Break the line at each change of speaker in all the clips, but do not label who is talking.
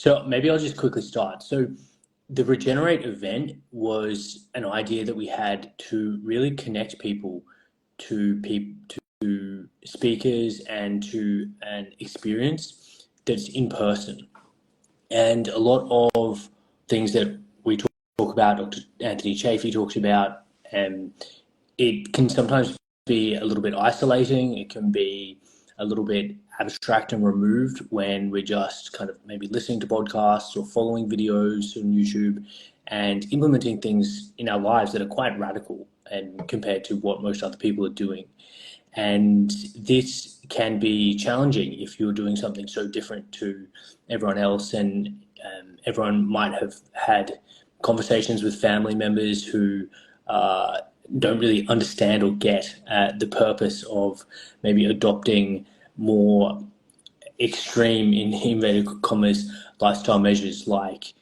So maybe I'll just quickly start. So the Regenerate event was an idea that we had to really connect people to speakers and to an experience that's in person. And a lot of things that we talk about, Dr. Anthony Chaffee talks about, it can sometimes be a little bit isolating. It can be a little bit abstract and removed when we're just kind of maybe listening to podcasts or following videos on YouTube and implementing things in our lives that are quite radical and compared to what most other people are doing. And this can be challenging if you're doing something so different to everyone else, and everyone might have had conversations with family members who don't really understand or get the purpose of maybe adopting more extreme, in inverted commas, lifestyle measures like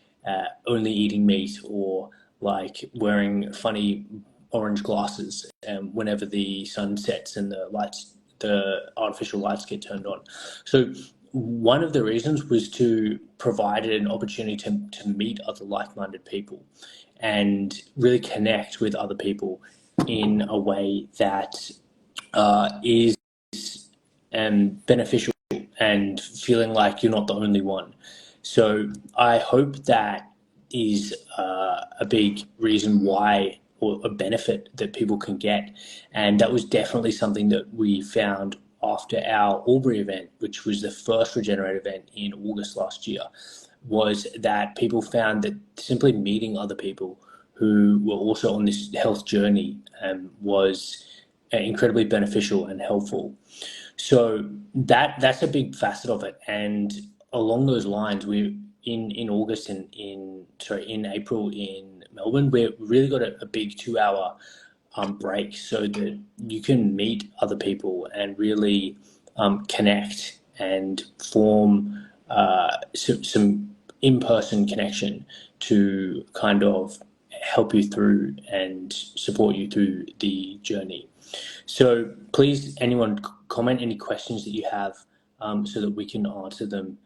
only eating meat, or like wearing funny orange glasses whenever the sun sets and the artificial lights get turned on. So one of the reasons was to provide an opportunity to meet other like-minded people and really connect with other people in a way that is beneficial and feeling like you're not the only one. So I hope that is a big reason why, or a benefit that people can get. And that was definitely something that we found after our Albury event, which was the first Regenerate event in August last year, was that people found that simply meeting other people who were also on this health journey was incredibly beneficial and helpful. So that's a big facet of it. And along those lines, we in August and in April in Melbourne, we really got a big 2-hour break so that you can meet other people and really connect and form some in-person connection to kind of help you through and support you through the journey. So please, anyone, comment any questions that you have so that we can answer them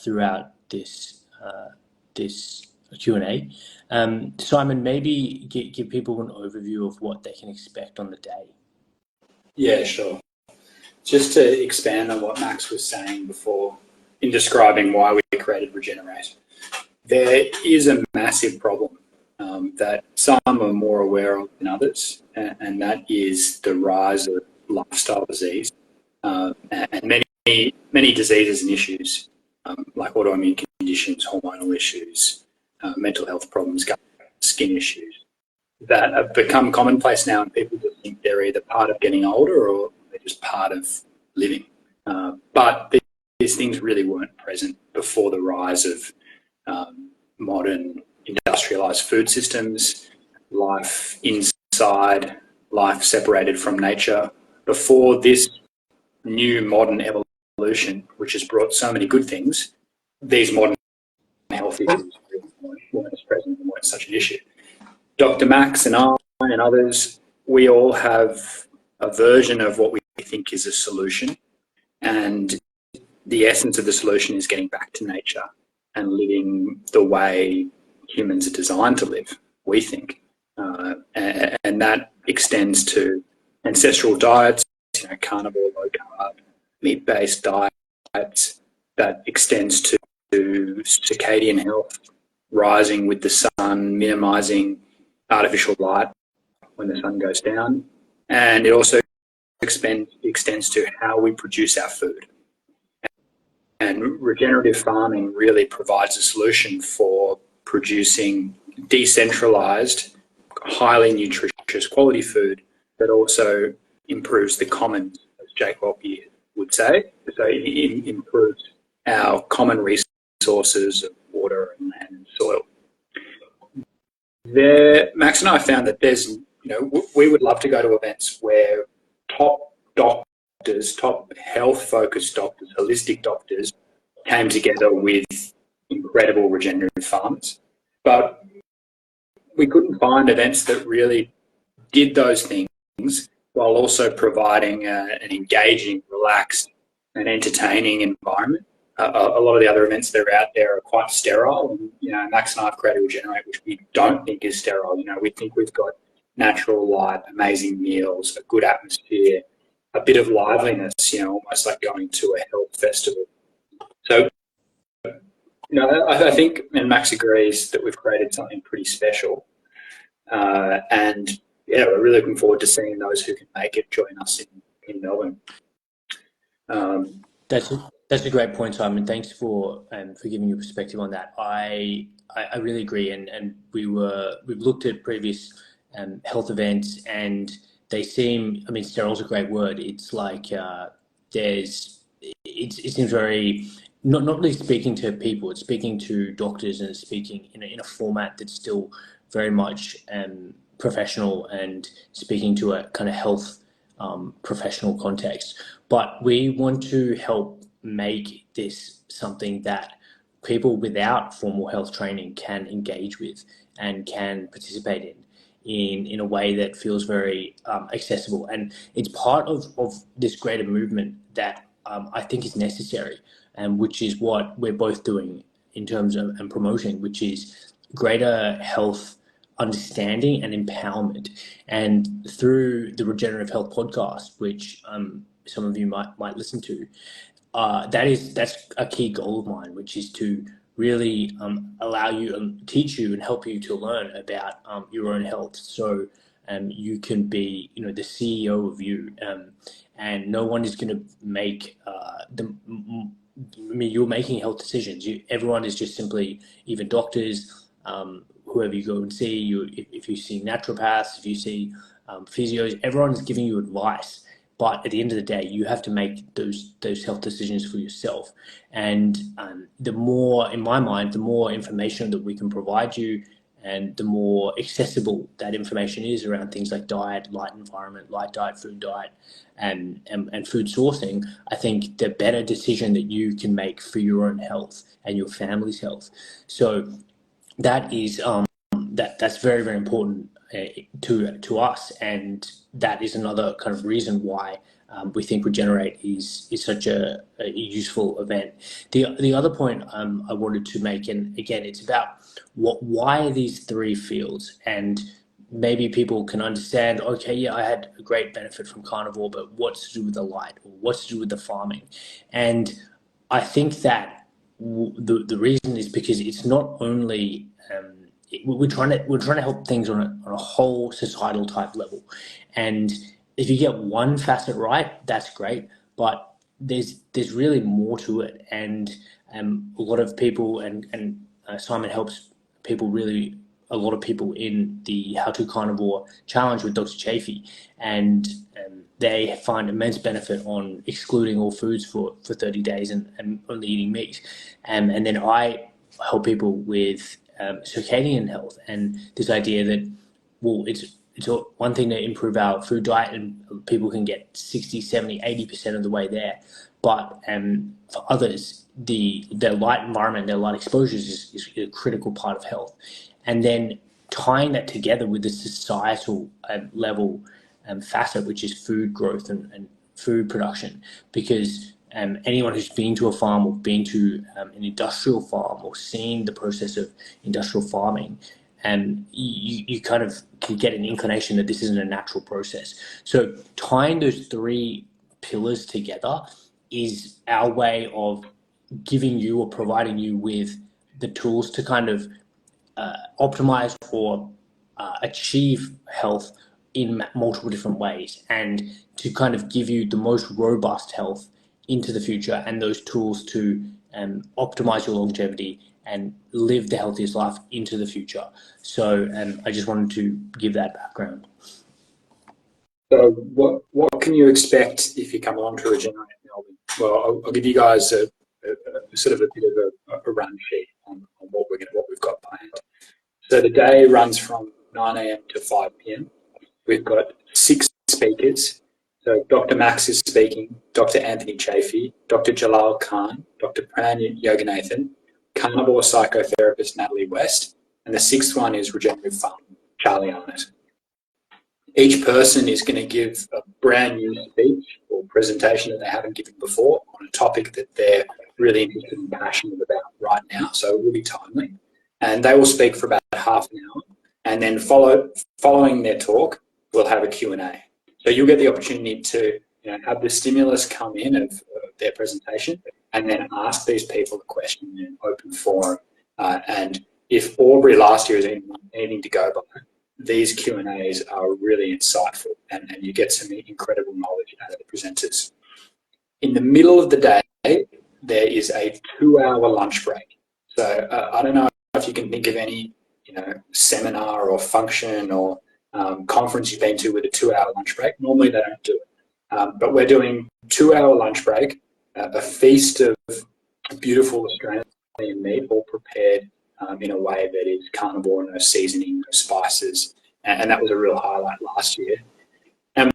throughout this Q&A. Simon, maybe give people an overview of what they can expect on the day.
Yeah, sure. Just to expand on what Max was saying before in describing why we created Regenerate, there is a massive problem that some are more aware of than others, and that is the rise of lifestyle disease and many diseases and issues like autoimmune conditions, hormonal issues, mental health problems, skin issues that have become commonplace now, and people just think they're either part of getting older or they're just part of living. But these things really weren't present before the rise of modern industrialized food systems, life inside, life separated from nature. Before this new modern evolution, which has brought so many good things, these modern health issues weren't as present and weren't such an issue. Dr. Max and I and others, we all have a version of what we think is a solution, and the essence of the solution is getting back to nature and living the way humans are designed to live, we think. And that extends to ancestral diets, carnivore, low carb, meat-based diets. That extends to circadian health, rising with the sun, minimizing artificial light when the sun goes down. And it also extends to how we produce our food. And regenerative farming really provides a solution for producing decentralized, highly nutritious quality food that also improves the commons, as Jake Walke would say. So it improves our common resources of water and land and soil. Max and I found that we would love to go to events where top doctors, top health-focused doctors, holistic doctors came together with incredible regenerative farmers. But we couldn't find events that really did those things while also providing an engaging, relaxed and entertaining environment a lot of the other events that are out there are quite sterile. And, Max and I have created Regenerate, which we don't think is sterile. We think we've got natural light, amazing meals, a good atmosphere, a bit of liveliness, almost like going to a health festival. So, I think, and Max agrees, that we've created something pretty special. And we're really looking forward to seeing those who can make it join us in Melbourne.
That's a great point, Simon. Thanks for giving your perspective on that. I really agree, and we've looked at previous health events, and they seem. I mean, sterile is a great word. It's like it seems very not really speaking to people. It's speaking to doctors, and it's speaking in a format that's still very much professional and speaking to a kind of health professional context. But we want to help make this something that people without formal health training can engage with and can participate in a way that feels very accessible. And it's part of this greater movement that I think is necessary, and which is what we're both doing in terms of and promoting, which is greater health understanding and empowerment. And through the Regenerative Health Podcast, which some of you might listen to, that's a key goal of mine, which is to really allow you and teach you and help you to learn about your own health, so you can be the CEO of you, and no one is going to make you're making health decisions. Everyone is just simply, even doctors, whoever you go and see, if you see naturopaths, if you see physios, everyone is giving you advice. But at the end of the day, you have to make those health decisions for yourself. And the more, in my mind, the more information that we can provide you, and the more accessible that information is around things like diet, light environment, light diet, food diet, and food sourcing, I think the better decision that you can make for your own health and your family's health. So that is that's very, very important to us, and that is another kind of reason why we think Regenerate is such a useful event. The other point I wanted to make, and again, it's about why these three fields, and maybe people can understand, okay, yeah, I had a great benefit from carnivore, but what's to do with the light, or what's to do with the farming? And I think that the reason is because it's not only we're trying to help things on a whole societal type level, and if you get one facet right, that's great. But there's really more to it, and a lot of people, and Simon helps people, really a lot of people, in the How to Carnivore challenge with Dr. Chaffee, and they find immense benefit on excluding all foods for 30 days and only eating meat, and then I help people with circadian health, and this idea that, well, it's one thing to improve our food diet, and people can get 60, 70, 80% of the way there, but for others, their light environment, their light exposures is a critical part of health. And then tying that together with the societal level facet, which is food growth and food production, because anyone who's been to a farm, or been to an industrial farm, or seen the process of industrial farming, you kind of can get an inclination that this isn't a natural process. So tying those three pillars together is our way of giving you, or providing you with the tools to kind of optimize or achieve health in multiple different ways, and to kind of give you the most robust health into the future, and those tools to optimize your longevity and live the healthiest life into the future. So I just wanted to give that background.
So what can you expect if you come along to Regenerate Melbourne? Well, I'll give you guys a sort of a bit of a run sheet on what we've got planned. So the day runs from 9 a.m. to 5 p.m. We've got 6 speakers. So Dr. Max is speaking, Dr. Anthony Chaffee, Dr. Jalal Khan, Dr. Pran Yoganathan, Carnivore psychotherapist Natalie West, and the 6th one is Regenerative Farming, Charlie Arnott. Each person is going to give a brand new speech or presentation that they haven't given before on a topic that they're really interested and passionate about right now, so it will be timely. And they will speak for about half an hour, and then following their talk, we'll have a Q&A. So you'll get the opportunity to have the stimulus come in of their presentation, and then ask these people a question in an open forum. And if Aubrey last year is anything to go by, these Q&As are really insightful, and you get some incredible knowledge out of the presenters. In the middle of the day, there is a 2-hour lunch break. So I don't know if you can think of any seminar or function or conference you've been to with a 2-hour lunch break. Normally they don't do it. But we're doing 2-hour lunch break, a feast of beautiful Australian meat, all prepared in a way that is carnivore, no seasoning, no spices. And that was a real highlight last year. And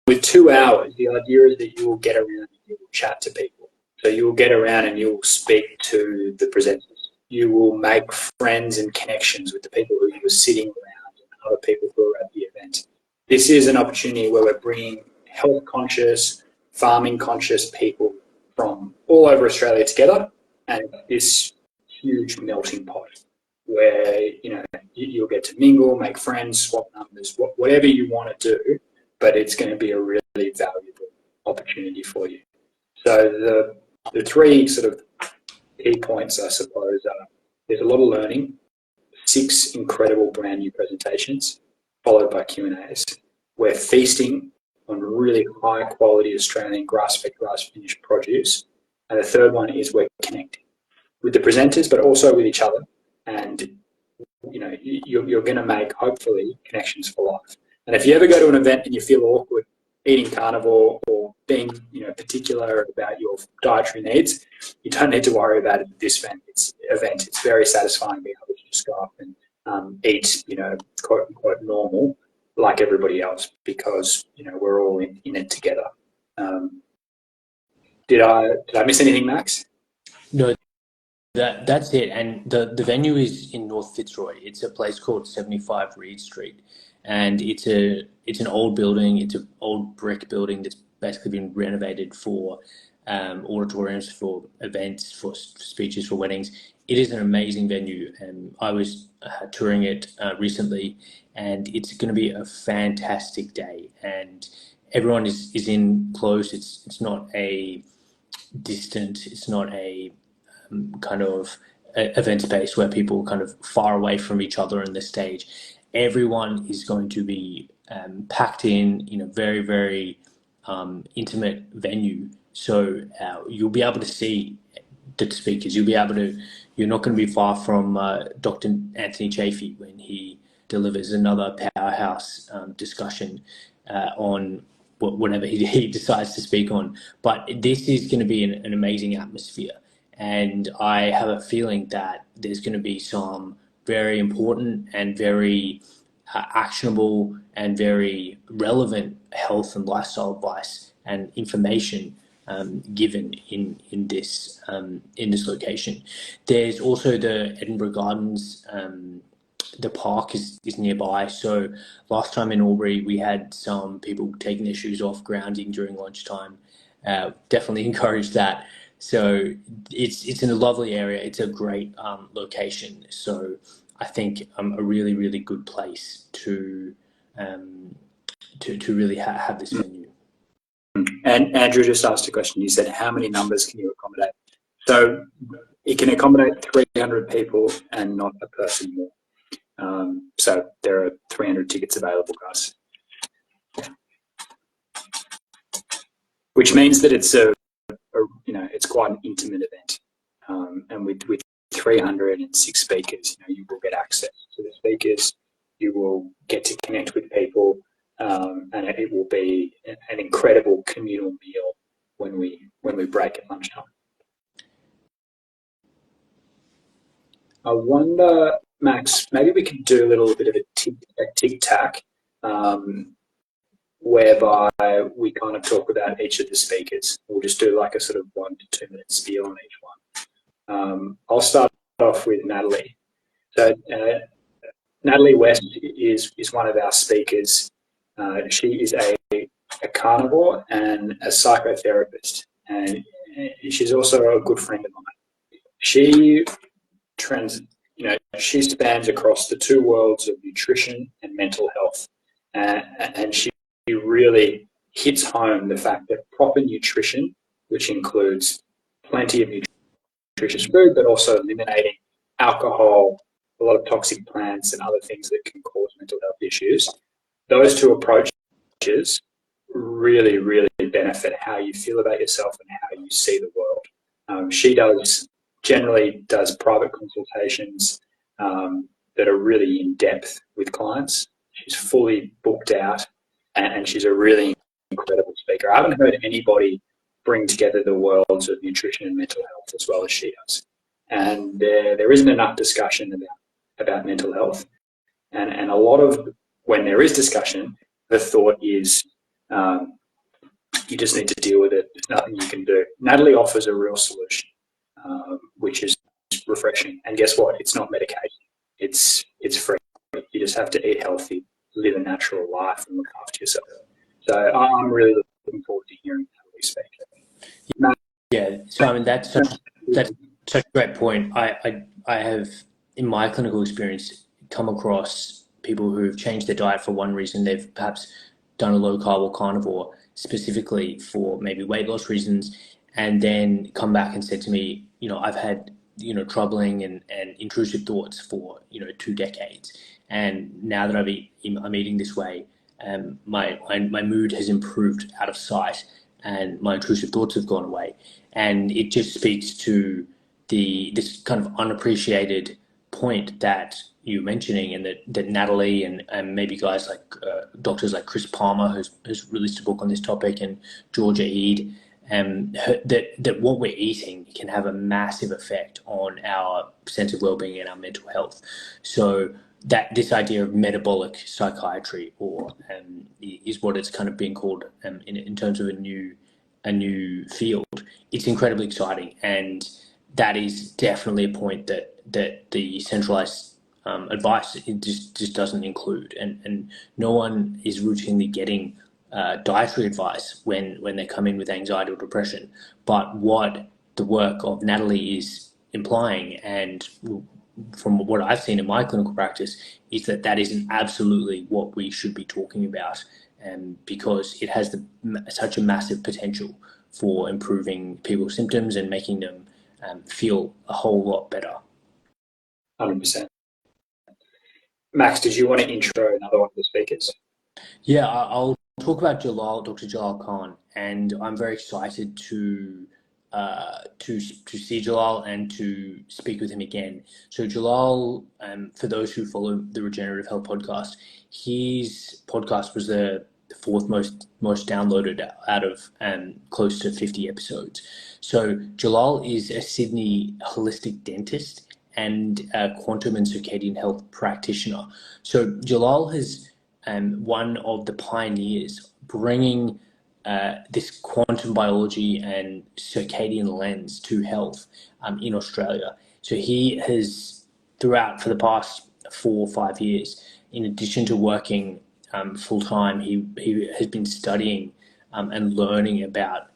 with 2 hours, the idea is that you will get around and you will chat to people. So you will get around and you will speak to the presenters. You will make friends and connections with the people who you were sitting around and other people who are at the event. This is an opportunity where we're bringing health conscious, farming conscious people from all over Australia together, and this huge melting pot where you'll get to mingle, make friends, swap numbers, whatever you want to do, but it's going to be a really valuable opportunity for you. So the three sort of key points, I suppose, are there's a lot of learning, 6 incredible brand new presentations, followed by Q&As. We're feasting on really high quality Australian grass-fed, grass-finished produce. And the third one is we're connecting with the presenters, but also with each other. And you're going to make, hopefully, connections for life. And if you ever go to an event and you feel awkward eating carnivore or being particular about your dietary needs, you don't need to worry about it at this event. It's very satisfying being able to just go up and eat, quote unquote normal like everybody else, because we're all in it together. Did I miss anything, Max?
No, that's it. And the venue is in North Fitzroy. It's a place called 75 Reid Street, and it's an old building. It's an old brick building that's basically been renovated for auditoriums, for events, for speeches, for weddings. It is an amazing venue, and I was touring it recently, and it's going to be a fantastic day. And everyone is in close. It's not a distant. It's not a kind of event space where people kind of far away from each other on the stage. Everyone is going to be packed in a very, very intimate venue. So you'll be able to see the speakers. You're not going to be far from Dr. Anthony Chaffee when he delivers another powerhouse discussion on whatever he decides to speak on. But this is going to be an amazing atmosphere. And I have a feeling that there's going to be some very important and very actionable and very relevant health and lifestyle advice and information given in this location. There's also the Edinburgh Gardens. The park is nearby. So last time in Albury, we had some people taking their shoes off grounding during lunchtime. Definitely encourage that. So it's in a lovely area. It's a great location. So I think a really, really good place to really have this venue.
And Andrew just asked a question. You said, how many numbers can you accommodate? So it can accommodate 300 people and not a person more. So there are 300 tickets available, guys. Which means that it's it's quite an intimate event. And with 306 speakers, you will get access to the speakers. You will get to connect with people, and it will be an incredible communal meal when we break at lunchtime. I wonder, Max, maybe we could do a little bit of a tic-tac, whereby we kind of talk about each of the speakers. We'll just do like a sort of 1 to 2 minute spiel on each one. I'll start off with Natalie. So Natalie West is one of our speakers. She is a carnivore and a psychotherapist, and She's also a good friend of mine. She she spans across the two worlds of nutrition and mental health, and she really hits home the fact that proper nutrition, which includes plenty of nutritious food, but also eliminating alcohol, a lot of toxic plants, and other things that can cause mental health issues. Those two approaches really, really benefit how you feel about yourself and how you see the world. She generally does private consultations that are really in depth with clients. She's fully booked out, and she's a really incredible speaker. I haven't heard anybody bring together the worlds of nutrition and mental health as well as she does. And there isn't enough discussion about mental health. And a lot of, when there is discussion, the thought is you just need to deal with it. There's nothing you can do. Natalie offers a real solution, which is refreshing. And guess what? It's not medication. It's free. You just have to eat healthy, live a natural life, and look after yourself. So I'm really looking forward to hearing Natalie speak.
Yeah, Simon, that's such a great point. I have, in my clinical experience, come across people who've changed their diet for one reason. They've perhaps done a low carb or carnivore specifically for maybe weight loss reasons, and then come back and said to me, I've had troubling and intrusive thoughts for 2 decades, and now that I'm eating this way, my mood has improved out of sight, and my intrusive thoughts have gone away. And it just speaks to this kind of unappreciated point that you're mentioning, and that Natalie and maybe guys like doctors like Chris Palmer, who's released a book on this topic, and Georgia Eid, that what we're eating can have a massive effect on our sense of well-being and our mental health. So that this idea of metabolic psychiatry, or is what it's kind of being called in terms of a new field. It's incredibly exciting, and that is definitely a point that the centralized advice just doesn't include, and no one is routinely getting dietary advice when they come in with anxiety or depression. But what the work of Natalie is implying, and from what I've seen in my clinical practice, is that isn't absolutely what we should be talking about, because it has such a massive potential for improving people's symptoms and making them feel a whole lot better.
100%. Max, did you want to intro another one of the speakers?
Yeah, I'll talk about Dr. Jalal Khan, and I'm very excited to see Jalal and to speak with him again. So Jalal, for those who follow the Regenerative Health Podcast, his podcast was the fourth most downloaded out of close to 50 episodes. So Jalal is a Sydney holistic dentist and a quantum and circadian health practitioner. So Jalal has one of the pioneers bringing this quantum biology and circadian lens to health in Australia. So he has, throughout for the past 4 or 5 years, in addition to working full-time, he has been studying and learning about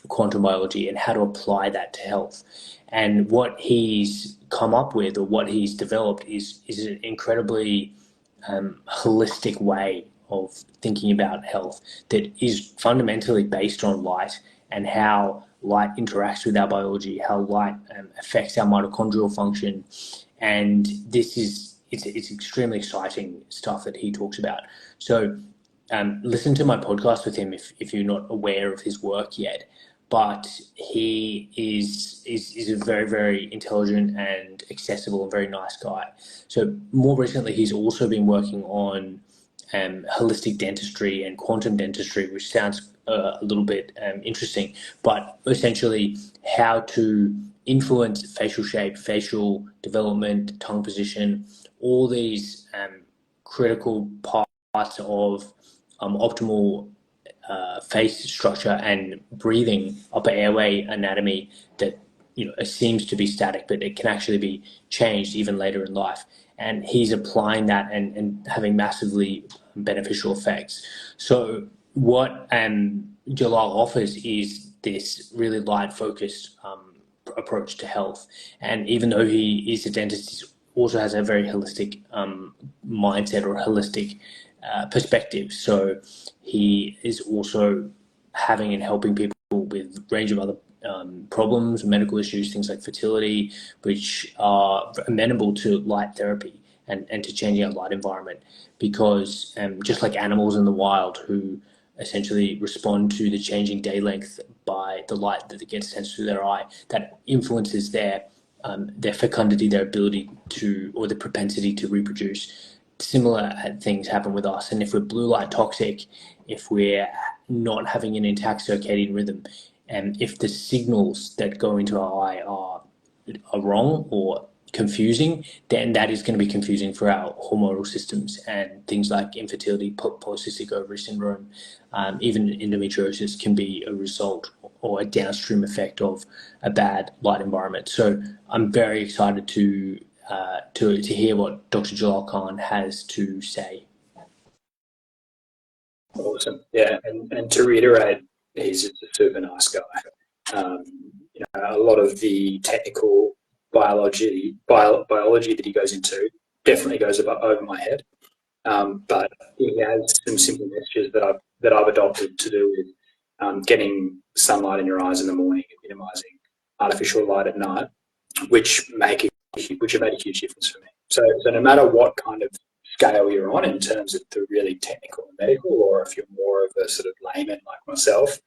quantum biology and how to apply that to health. And what he's come up with, or what he's developed, is an incredibly holistic way of thinking about health that is fundamentally based on light and how light interacts with our biology, how light affects our mitochondrial function. And it's extremely exciting stuff that he talks about. So listen to my podcast with him if you're not aware of his work yet. But he is a very, very intelligent and accessible and very nice guy. So more recently, he's also been working on holistic dentistry and quantum dentistry, which sounds a little bit interesting, but essentially how to influence facial shape, facial development, tongue position, all these critical parts of optimal face structure and breathing, upper airway anatomy that seems to be static, but it can actually be changed even later in life. And he's applying that and having massively beneficial effects. So what Jalal offers is this really light-focused approach to health. And even though he is a dentist, he also has a very holistic mindset or holistic perspective. So he is also having and helping people with a range of other problems, medical issues, things like fertility, which are amenable to light therapy and to changing our light environment. Because just like animals in the wild who essentially respond to the changing day length by the light that gets sent through their eye, that influences their fecundity, their ability to, or the propensity to reproduce. Similar things happen with us. And if we're blue light toxic, if we're not having an intact circadian rhythm, and if the signals that go into our eye are wrong or confusing, then that is going to be confusing for our hormonal systems, and things like infertility, polycystic ovary syndrome, even endometriosis can be a result or a downstream effect of a bad light environment. So I'm very excited to hear what Dr. Jalal Khan has to say.
Awesome. Yeah, and to reiterate, he's just a super nice guy. A lot of the technical biology that he goes into definitely goes over my head. But he has some simple messages that I've adopted to do with getting sunlight in your eyes in the morning and minimizing artificial light at night, which have made a huge difference for me. So no matter what kind of scale you're on in terms of the really technical and medical, or if you're more of a sort of layman like myself,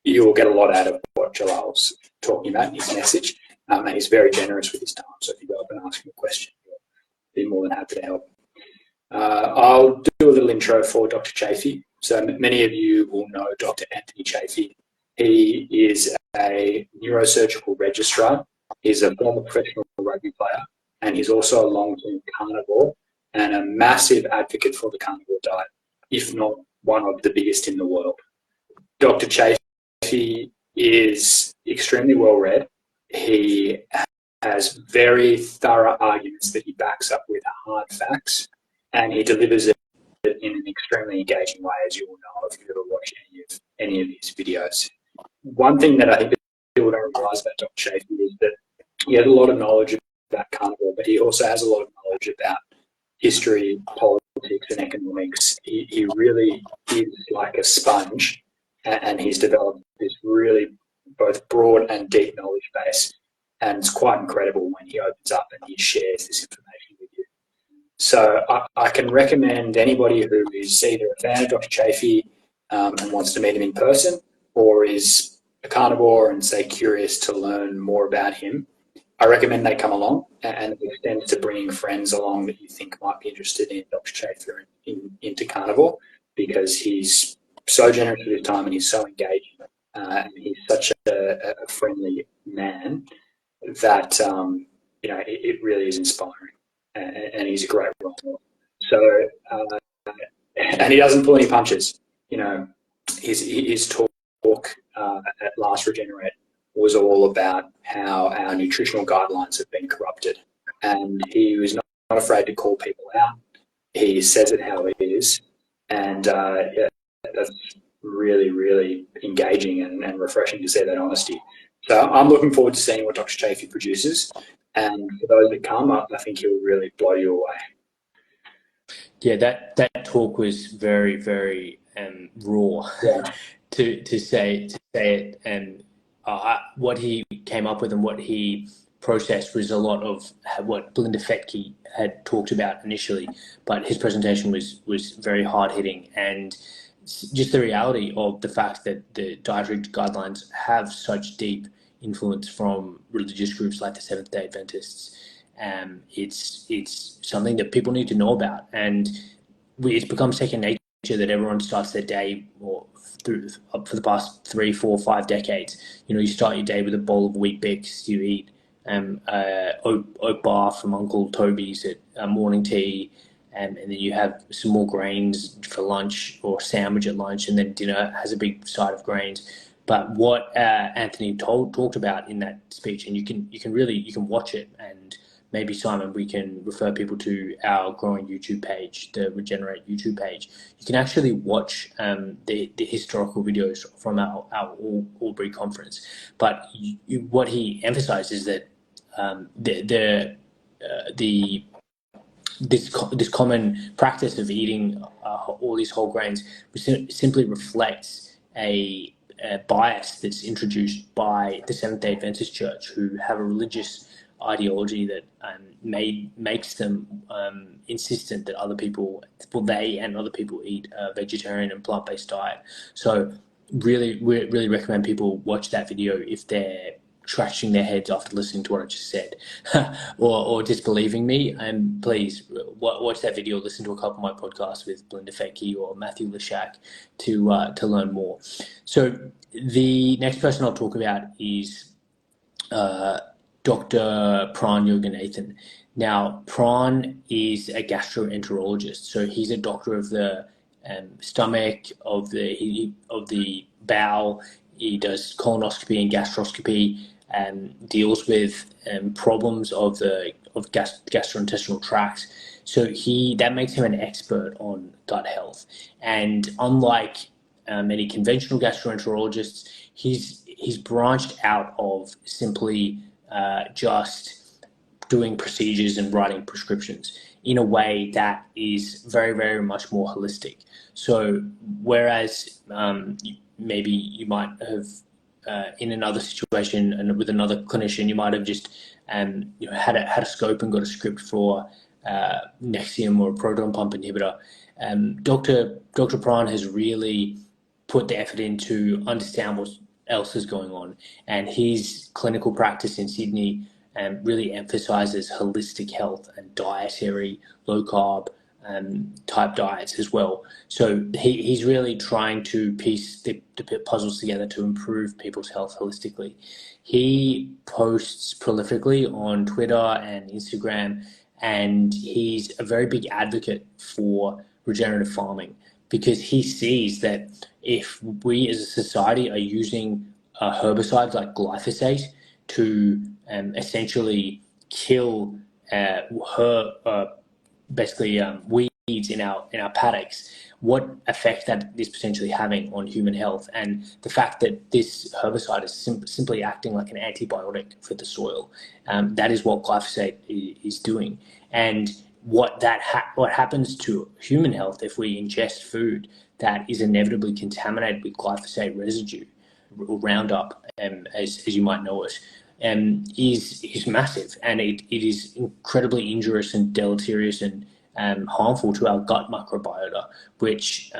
you will get a lot out of what Jalal's talking about in his message. And he's very generous with his time. So if you go up and ask him a question, he'll be more than happy to help. I'll do a little intro for Dr. Chaffee. So many of you will know Dr. Anthony Chaffee. He is a neurosurgical registrar. He's a former professional rugby player, and he's also a long-term carnivore and a massive advocate for the carnivore diet, if not one of the biggest in the world. Dr. Chaffee is extremely well-read. He has very thorough arguments that he backs up with hard facts, and he delivers it in an extremely engaging way, as you will know if you've ever watched any of his videos. One thing that I think that people don't realise about Dr. Chaffee is that he has a lot of knowledge about carnivore, but he also has a lot of knowledge about history, politics, and economics. He really is like a sponge, and he's developed this really both broad and deep knowledge base, and it's quite incredible when he opens up and he shares this information with you. So I can recommend anybody who is either a fan of Dr. Chaffee and wants to meet him in person, or is a carnivore and, say, curious to learn more about him, I recommend they come along, and it extends to bringing friends along that you think might be interested in Dr. Chaffee into carnivore, because he's so generous with his time and he's so engaging. And he's such a friendly man that it really is inspiring, and he's a great role model. So, and he doesn't pull any punches. His talk at last Regenerate was all about how our nutritional guidelines have been corrupted, and he was not afraid to call people out. He says it how it is, and that's really, really engaging and refreshing to see that honesty. So I'm looking forward to seeing what Dr. Chaffee produces, and for those that come up, I think he'll really blow you away.
Yeah, that talk was very, very raw. Yeah. to say it, and what he came up with and what he processed was a lot of what Belinda Fettke had talked about initially, but his presentation was very hard-hitting, and just the reality of the fact that the dietary guidelines have such deep influence from religious groups like the Seventh-day Adventists. It's something that people need to know about, and it's become second nature that everyone starts their day for the past 3, 4, 5 decades. You start your day with a bowl of Wheat Bix, you eat oat bar from Uncle Toby's at morning tea, and then you have some more grains for lunch, or sandwich at lunch, and then dinner has a big side of grains. But what Anthony talked about in that speech, and you can watch it and maybe, Simon, we can refer people to our growing YouTube page, the Regenerate YouTube page. You can actually watch the historical videos from our Albury conference. But what he emphasizes that this common practice of eating all these whole grains simply reflects a bias that's introduced by the Seventh-day Adventist Church, who have a religious ideology that makes them insistent that they and other people eat a vegetarian and plant-based diet. So really recommend people watch that video if they're scratching their heads after listening to what I just said, or disbelieving me. And please watch that video. Listen to a couple of my podcasts with Belinda Fettke or Matthew Leshak to learn more. So the next person I'll talk about is Dr. Pran Yoganathan. Now, Pran is a gastroenterologist, so he's a doctor of the stomach, of the bowel. He does colonoscopy and gastroscopy, and deals with problems of the gastrointestinal tract. So that makes him an expert on gut health. And unlike many conventional gastroenterologists, he's branched out of simply just doing procedures and writing prescriptions in a way that is very, very much more holistic. So whereas maybe you might have in another situation and with another clinician, you might have just had a scope and got a script for Nexium or a proton pump inhibitor. Dr. Pran has really put the effort in to understand what else is going on, and his clinical practice in Sydney really emphasizes holistic health and dietary low carb type diets as well. So he's really trying to piece the puzzles together to improve people's health holistically. He posts prolifically on Twitter and Instagram, and he's a very big advocate for regenerative farming, because he sees that if we as a society are using herbicides like glyphosate to essentially kill weeds in our paddocks, what effect that is potentially having on human health, and the fact that this herbicide is simply acting like an antibiotic for the soil. That is what glyphosate is doing. And what happens to human health if we ingest food that is inevitably contaminated with glyphosate residue or Roundup, as you might know it, is massive, and it is incredibly injurious and deleterious and harmful to our gut microbiota, which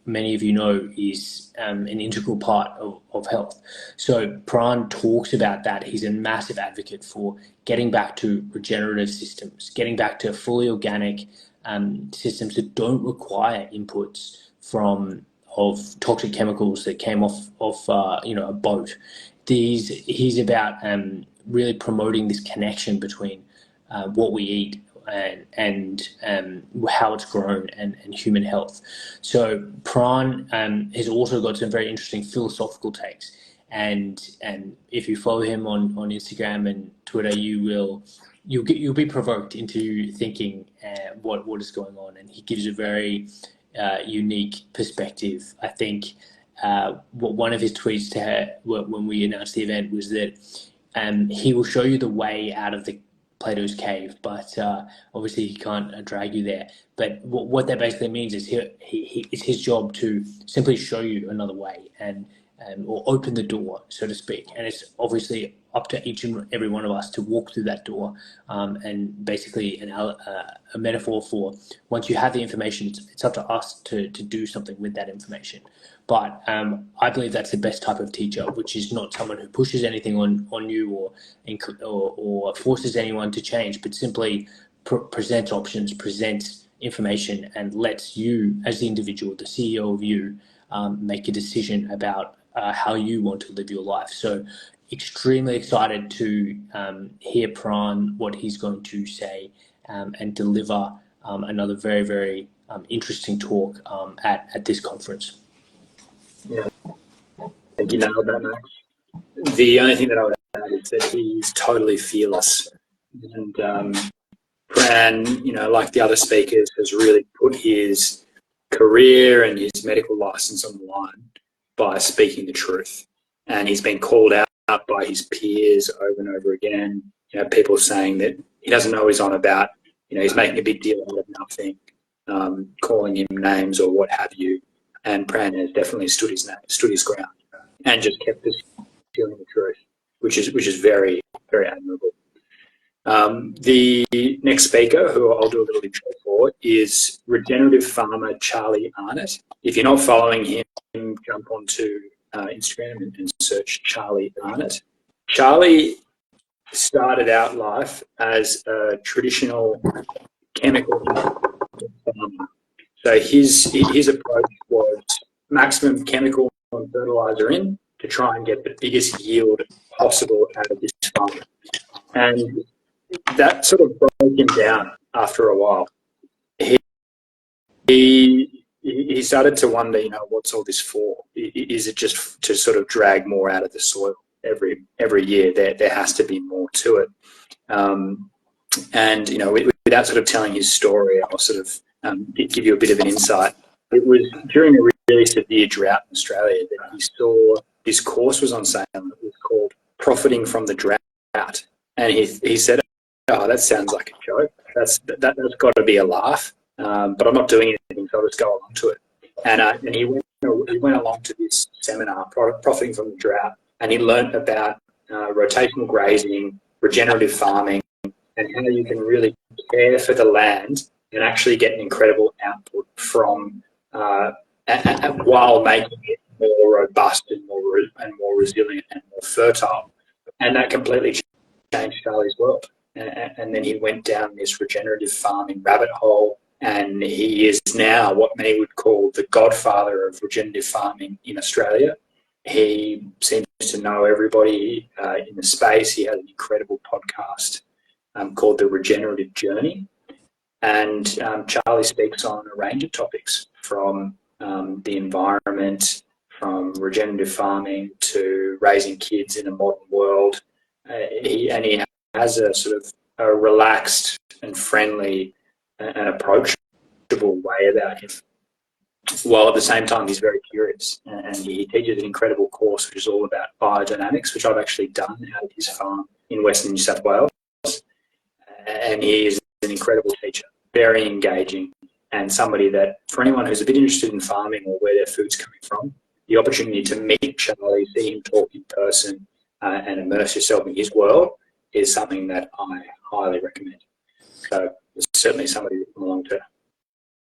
many of you know is an integral part of health. So Pran talks about that. He's a massive advocate for getting back to regenerative systems, getting back to fully organic systems that don't require inputs of toxic chemicals that came off a boat. He's about really promoting this connection between what we eat and how it's grown and human health. So Pran has also got some very interesting philosophical takes, and if you follow him on Instagram and Twitter, you'll be provoked into thinking what is going on, and he gives a very unique perspective. I think one of his tweets to her when we announced the event was that he will show you the way out of the Plato's cave, but obviously he can't drag you there. But what that basically means is it's his job to simply show you another way or open the door, so to speak. And it's obviously up to each and every one of us to walk through that door. And basically a metaphor for once you have the information, it's up to us to do something with that information. But I believe that's the best type of teacher, which is not someone who pushes anything on you or forces anyone to change, but simply presents options, presents information, and lets you, as the individual, the CEO of you, make a decision about how you want to live your life. So extremely excited to hear Pran, what he's going to say, and deliver another very, very interesting talk at this conference.
Yeah, I think you nailed that, Max. The only thing that I would add is that he's totally fearless And Pran, like the other speakers, has really put his career and his medical license on the line by speaking the truth. And he's been called out by his peers over and over again. People saying that he doesn't know what he's on about. He's making a big deal out of nothing, calling him names or what have you. And Pran has definitely stood his ground and just kept us feeling the truth, which is very, very admirable. The next speaker, who I'll do a little intro for, is regenerative farmer Charlie Arnott. If you're not following him, jump onto Instagram and search Charlie Arnott. Charlie started out life as a traditional chemical farmer. So his approach was maximum chemical and fertilizer in to try and get the biggest yield possible out of this farm. And that sort of broke him down after a while. He started to wonder, what's all this for? Is it just to sort of drag more out of the soil every year? There has to be more to it. And without sort of telling his story, I'll sort of give you a bit of an insight. It was during a really severe drought in Australia that he saw this course was on sale. It was called Profiting from the Drought. And he said, "Oh, that sounds like a joke. That's got to be a laugh. But I'm not doing anything, so I'll just go along to it." And he went along to this seminar, Profiting from the Drought, and he learned about rotational grazing, regenerative farming, and how you can really care for the land and actually get an incredible output from while making it more robust and more resilient and more fertile. And that completely changed Charlie's world. And then he went down this regenerative farming rabbit hole, and he is now what many would call the godfather of regenerative farming in Australia. He seems to know everybody in the space. He has an incredible podcast called The Regenerative Journey. And Charlie speaks on a range of topics, from the environment, from regenerative farming to raising kids in a modern world. He has a sort of a relaxed and friendly and approachable way about him, while at the same time he's very curious. And he teaches an incredible course which is all about biodynamics, which I've actually done out of his farm in Western New South Wales. And he is an incredible teacher, very engaging, and somebody that, for anyone who's a bit interested in farming or where their food's coming from, the opportunity to meet Charlie, see him talk in person, and immerse yourself in his world is something that I highly recommend. So it's certainly somebody to come along to.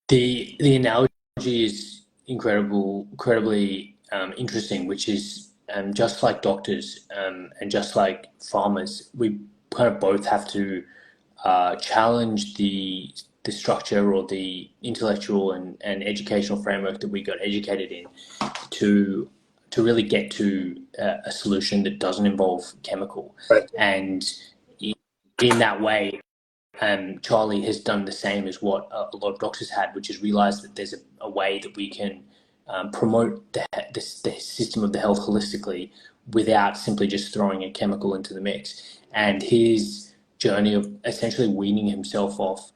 The analogy is incredibly interesting, which is just like doctors and just like farmers, we kind of both have to challenge the structure or the intellectual and educational framework that we got educated in to really get to a solution that doesn't involve chemical.
Right.
And in that way, Charlie has done the same as what a lot of doctors had, which is realized that there's a way that we can promote the system of the health holistically without simply just throwing a chemical into the mix. And his journey of essentially weaning himself off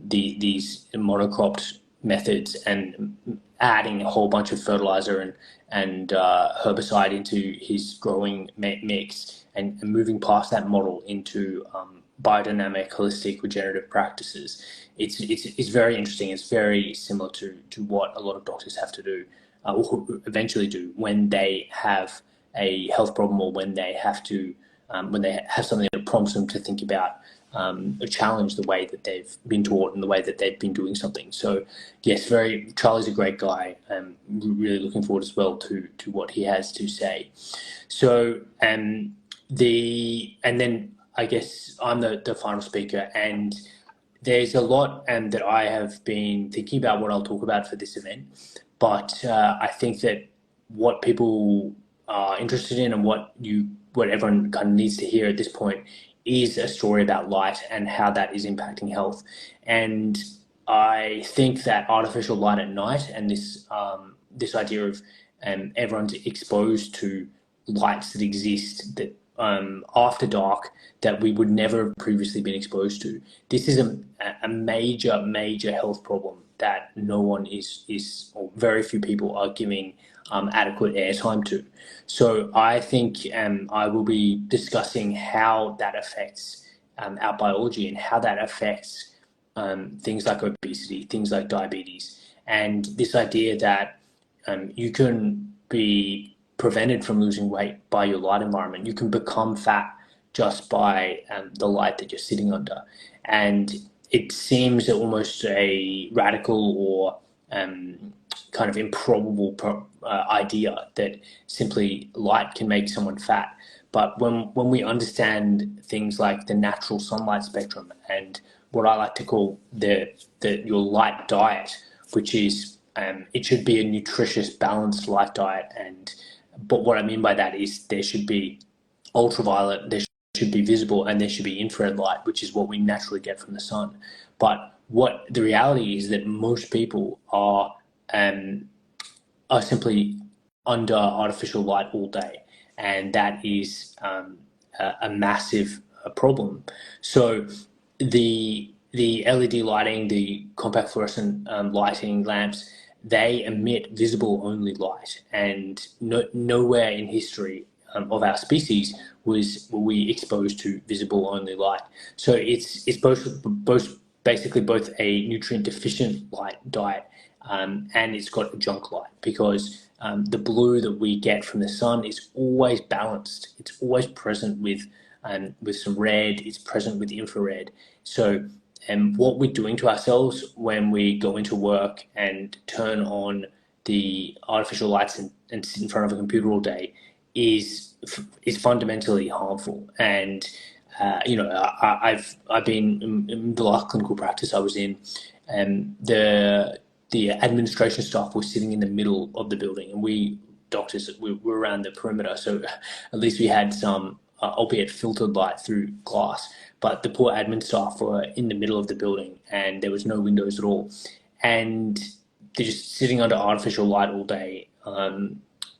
these monocropped methods and adding a whole bunch of fertilizer and herbicide into his growing mix and moving past that model into biodynamic, holistic, regenerative practices. It's very interesting. It's very similar to what a lot of doctors have to do, or eventually do, when they have a health problem or when they have to, when they have something that prompts them to think about challenge the way that they've been taught and the way that they've been doing something. So yes, Charlie's a great guy. I'm really looking forward as well to what he has to say. So and then I guess I'm the final speaker, and there's a lot that I have been thinking about what I'll talk about for this event, but I think that what people are interested in and what everyone kind of needs to hear at this point is a story about light and how that is impacting health. And I think that artificial light at night and this idea of everyone's exposed to lights that exist that after dark that we would never have previously been exposed to. This is a major health problem that no one is or very few people are giving adequate airtime to. So I think I will be discussing how that affects our biology and how that affects things like obesity, things like diabetes, and this idea that you can be prevented from losing weight by your light environment. You can become fat just by the light that you're sitting under. And it seems almost a radical or kind of improbable idea that simply light can make someone fat. But when we understand things like the natural sunlight spectrum and what I like to call your light diet, which is it should be a nutritious, balanced light diet. But what I mean by that is there should be ultraviolet, there should be visible, and there should be infrared light, which is what we naturally get from the sun. But what the reality is that most people are simply under artificial light all day, and that is a massive problem. So the LED lighting, the compact fluorescent lighting lamps, they emit visible only light, and nowhere in history of our species were we exposed to visible only light. So it's basically both a nutrient deficient light diet and it's got a junk light, because the blue that we get from the sun is always balanced. It's always present with some red. It's present with infrared. So what we're doing to ourselves when we go into work and turn on the artificial lights and sit in front of a computer all day is fundamentally harmful. And I've been in the last clinical practice I was in, the administration staff were sitting in the middle of the building, and we doctors were around the perimeter. So at least we had some, albeit filtered light through glass. But the poor admin staff were in the middle of the building, and there was no windows at all, and they're just sitting under artificial light all day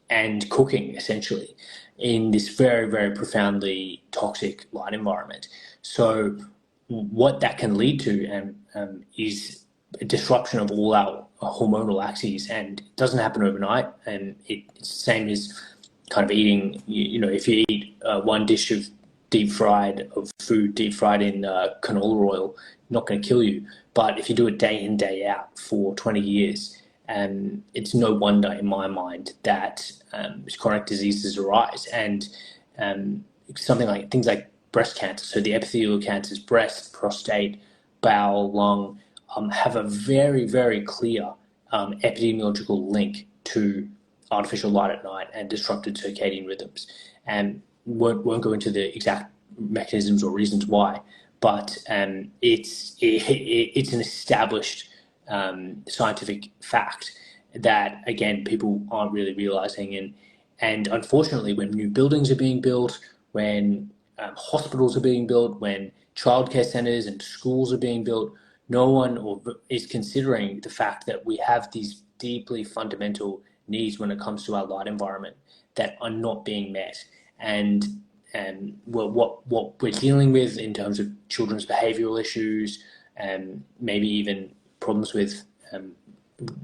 and cooking essentially in this very, very profoundly toxic light environment. So what that can lead to is a disruption of all our hormonal axes, and it doesn't happen overnight. And it's the same as kind of eating, if you eat one dish of deep fried in canola oil, not going to kill you. But if you do it day in, day out for 20 years, it's no wonder in my mind that chronic diseases arise. And something like things like breast cancer, so the epithelial cancers, breast, prostate, bowel, lung, have a very, very clear epidemiological link to artificial light at night and disrupted circadian rhythms. And won't go into the exact mechanisms or reasons why, but it's an established scientific fact that, again, people aren't really realizing. And unfortunately, when new buildings are being built, when hospitals are being built, when childcare centers and schools are being built, no one is considering the fact that we have these deeply fundamental needs when it comes to our light environment that are not being met. And what we're dealing with in terms of children's behavioral issues, and maybe even problems with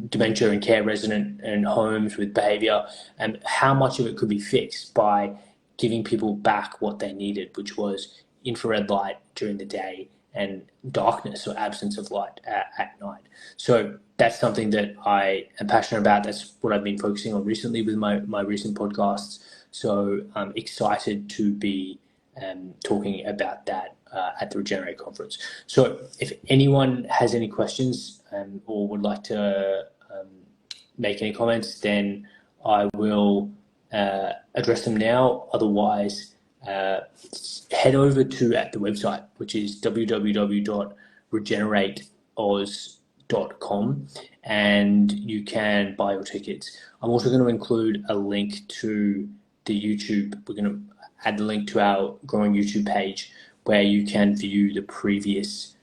dementia and care resident and homes with behavior, and how much of it could be fixed by giving people back what they needed, which was infrared light during the day and darkness or absence of light at night. So that's something that I am passionate about. That's what I've been focusing on recently with my recent podcasts. So I'm excited to be talking about that at the Regenerate conference. So if anyone has any questions or would like to make any comments, then I will address them now. Otherwise, head over to the website, which is www.regenerateoz.com, and you can buy your tickets. I'm also going to include a link to the YouTube. We're going to add the link to our growing YouTube page where you can view the previous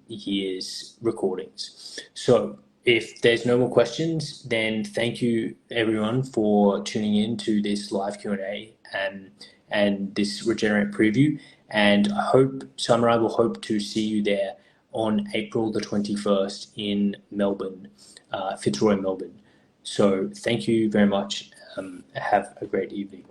year's recordings. So if there's no more questions, then thank you everyone for tuning in to this live Q&A. and this Regenerate preview. And I hope Summer and I will hope to see you there on April the 21st in Melbourne, Fitzroy, Melbourne. So thank you very much. Have a great evening.